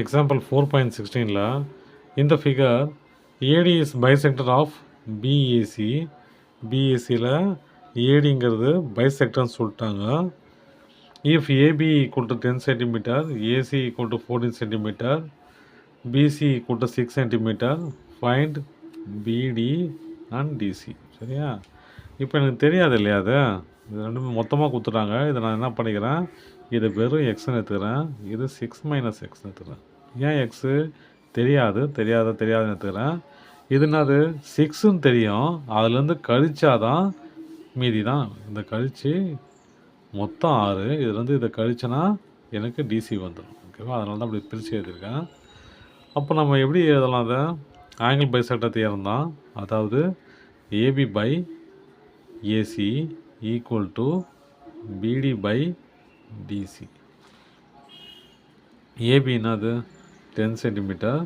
Example 4.16 in the figure AD is bisector of BAC. BACல ADங்கிறது bisector சொல்லிட்டாங்க. If AB equal to 10 cm, AC equal to 14 cm, BC equal to 6 cm, find BD and DC. சரியா? இப்போ எனக்கு தெரியாது இல்லையா அது ரெண்டுமே மொத்தமாக கொடுத்துட்டாங்க. இதை நான் என்ன பண்ணிக்கிறேன், இது வெறும் எக்ஸ்ன்னு எடுத்துக்கிறேன், இது 6 மைனஸ் எக்ஸ்ன்னு எடுத்துக்கிறேன். ஏன் எக்ஸு தெரியாதுன்னு எடுத்துக்கிறேன். இது என்னது 6ன்னு தெரியும், அதுலேருந்து கழிச்சாதான் மீதி தான். இந்த கழித்து மொத்தம் 6, இதுலேருந்து இதை கழிச்சனா எனக்கு டிசி வந்துடும். ஓகேவா? அதனால தான் அப்படி பிரித்து எழுதியிருக்கேன். அப்போ நம்ம எப்படி எழுதலாம் அதை? ஆங்கிள் பைசெக்டர் தியரம் தான். அதாவது AB by AC equal to BD by DC. AB என்னது 10 centimetre,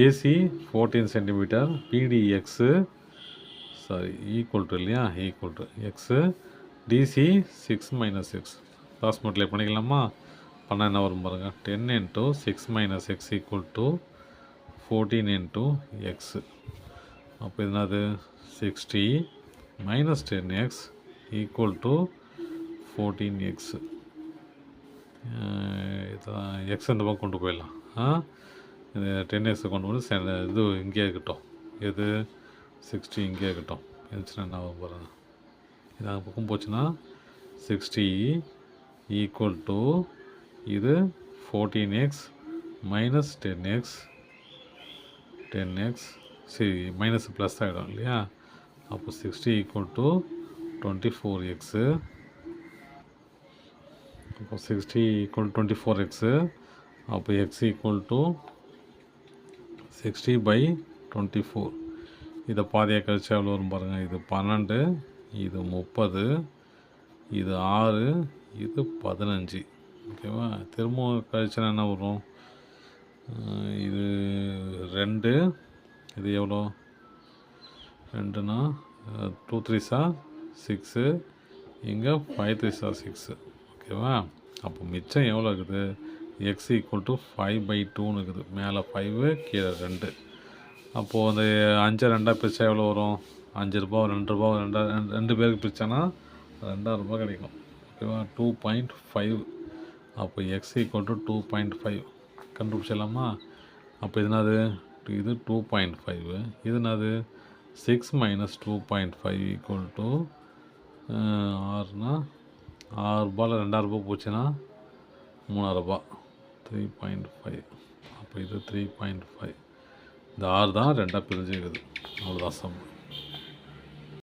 AC 14 centimetre, BD x equal to இல்லையா, equal to x, DC 6 minus x. Cross multiply பண்ணிக்கலாமா? பண்ணால் என்ன வரும் பாருங்கள், 10 into 6 minus x equal to 14 into x. அப்போ என்னது 60 minus 10x equal to 14x. X இந்த பக்கம் கொண்டு போயிடலாம். இது 10x கொண்டு வந்து இது இங்கே இருக்கட்டும், எது 60 இங்கே இருக்கட்டும். இருந்துச்சுன்னா என்ன ஆகும் பாருங்க, இது அந்த பக்கம் போச்சுன்னா 60 ஈக்குவல் டு இது 14x மைனஸ் 10x சரி மைனஸ் ப்ளஸ் ஆகிடும் இல்லையா. அப்போ 60 ஈக்குவல் டு 24x. அப்போ 60 ஈக்குவல் 24x. அப்போ x ஈக்குவல் டு 60 பை 24. இதை பாதியாக கழிச்சா எவ்வளோ வரும் பாருங்கள், இது 12, இது 30, இது 6, இது 15. ஓகேவா? திரும்ப கழிச்சா என்ன வரும், இது 2, இது எவ்வளோ 2னா 2 3s 6, இங்கே 5 3s 6. ஓகேவா? அப்போ மிச்சம் எவ்வளோ இருக்குது, எக்ஸ் ஈக்குவல் டு 5/2ன்னு இருக்குது. மேலே 5 கீழே 2. அப்போது அந்த 5 2 பிரித்தா எவ்வளோ வரும், 5 ரூபா 2 ரூபா 2 பேருக்கு பிரித்தானா 2000 ரூபா கிடைக்கும். ஓகேவா? 2.5. அப்போ எக்ஸ் ஈக்குவல் டு 2.5 கண்டுபிடிச்சிடலாமா? அப்போ இதுனாது இது 2.5, இது என்னது 6 மைனஸ் 2.5 ஈக்குவல் டு 6னா 6 ரூபாயில் 2000 ரூபா போச்சுன்னா 3000 ரூபா, 3.5. அப்போ இது 3.5. இந்த 6 தான் 2 பிரிஞ்சுக்குது. அவ்வளோதான் சம்.